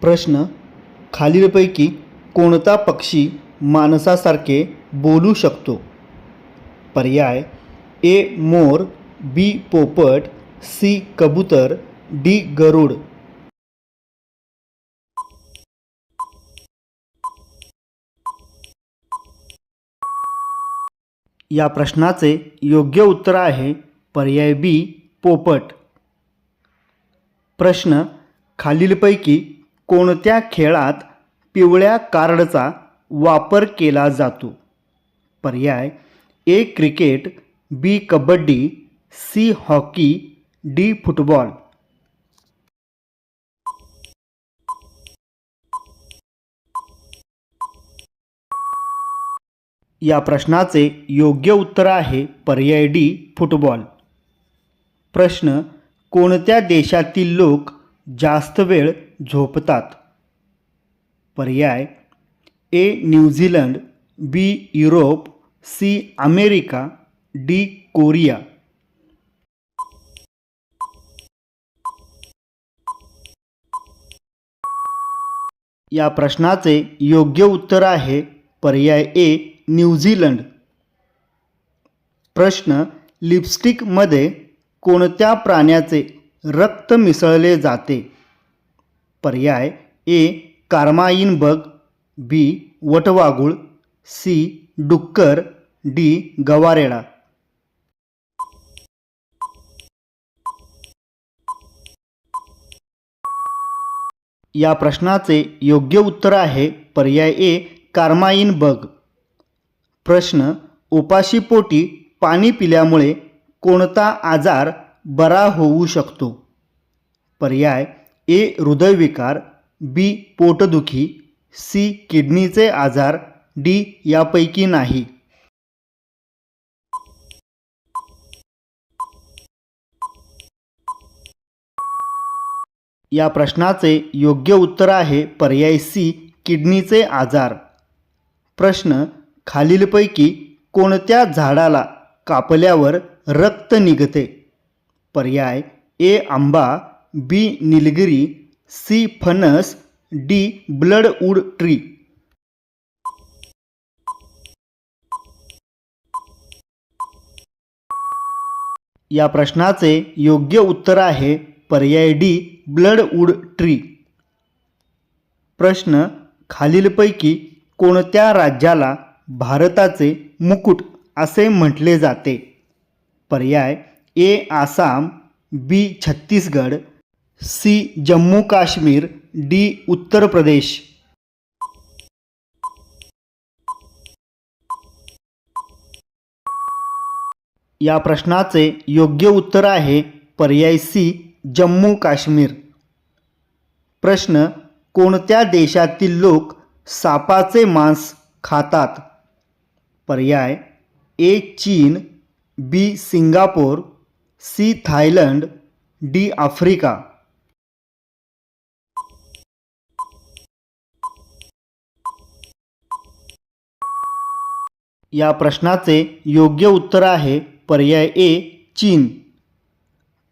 प्रश्न खालीलपैकी कोणता पक्षी माणसासारखे बोलू शकतो? पर्याय ए मोर, बी पोपट, सी कबूतर, डी गरुड. या प्रश्नाचे योग्य उत्तर आहे पर्याय बी पोपट. प्रश्न खालीलपैकी कोणत्या खेळात पिवळ्या कार्डचा वापर केला जातो? पर्याय A cricket, B kabaddi, C hockey, D football. या प्रश्नाचे योग्य उत्तर आहे पर्याय डी फुटबॉल. प्रश्न कोणत्या देशातील लोक जास्त वेळ झोपतात? पर्याय A New Zealand, B Europe, C America, D Korea. या प्रश्नाचे योग्य उत्तर आहे पर्याय ए न्यूझीलंड. प्रश्न लिपस्टिकमध्ये कोणत्या प्राण्याचे रक्त मिसळले जाते? पर्याय ए कार्माइन बग, बी वटवाघूळ, सी डुक्कर, डी गवारेडा. या प्रश्नाचे योग्य उत्तर आहे पर्याय ए कार्माइन बग. प्रश्न उपाशीपोटी पाणी पिल्यामुळे कोणता आजार बरा होऊ शकतो? पर्याय ए हृदयविकार, बी पोटदुखी, सी किडनीचे आजार, डी यापैकी नाही. या प्रश्नाचे योग्य उत्तर आहे पर्याय सी किडनीचे आजार. प्रश्न खालीलपैकी कोणत्या झाडाला कापल्यावर रक्त निघते? पर्याय ए आंबा, बी निलगिरी, सी फणस, डी ब्लडवूड ट्री. या प्रश्नाचे योग्य उत्तर आहे पर्याय डी ब्लडवूड ट्री. प्रश्न खालीलपैकी कोणत्या राज्याला भारताचे मुकुट असे म्हटले जाते? पर्याय ए आसाम, बी छत्तीसगड, सी जम्मू काश्मीर, डी उत्तर प्रदेश. या प्रश्नाचे योग्य उत्तर आहे पर्याय सी जम्मू काश्मीर. प्रश्न कोणत्या देशातील लोक सापाचे मांस खातात? पर्याय ए चीन, B Singapore, C Thailand, D Africa. या प्रश्नाचे योग्य उत्तर आहे पर्याय ए चीन.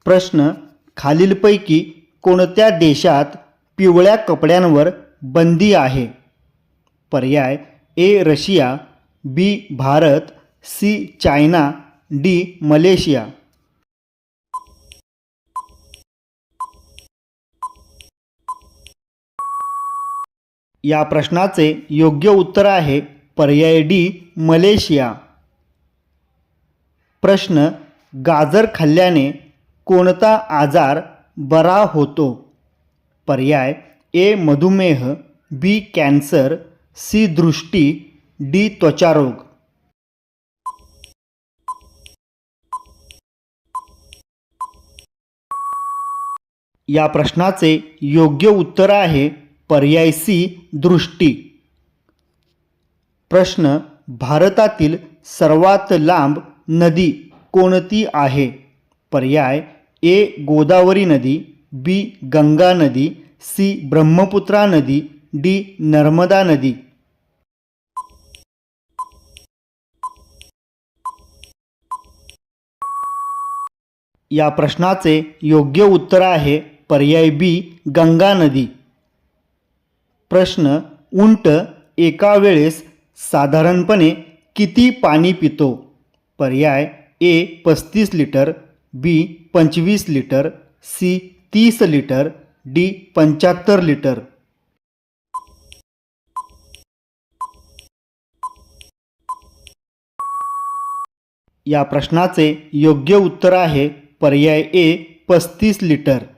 प्रश्न खालीलपैकी कोणत्या देशात पिवळ्या कपड्यांवर बंदी आहे? पर्याय A Russia, B Bharat, C China, D Malaysia. या प्रश्नाचे योग्य उत्तर आहे पर्याय डी मलेशिया. प्रश्न गाजर खाल्ल्याने कोणता आजार बरा होतो? पर्याय ए मधुमेह, बी कॅन्सर, सी दृष्टी, डी त्वचारोग. या प्रश्नाचे योग्य उत्तर आहे पर्याय सी दृष्टी. प्रश्न भारतातील सर्वात लांब नदी कोणती आहे? पर्याय ए गोदावरी नदी, बी गंगा नदी, सी ब्रह्मपुत्रा नदी, डी नर्मदा नदी. या प्रश्नाचे योग्य उत्तर आहे पर्याय बी गंगा नदी. प्रश्न, उंट एका वेळेस साधारणपणे किती पाणी पितो? पर्याय A 35 litre, B 25 litre, C 30 litre, D 75 litre. या प्रश्नाचे योग्य उत्तर आहे पर्याय ए 35 लिटर.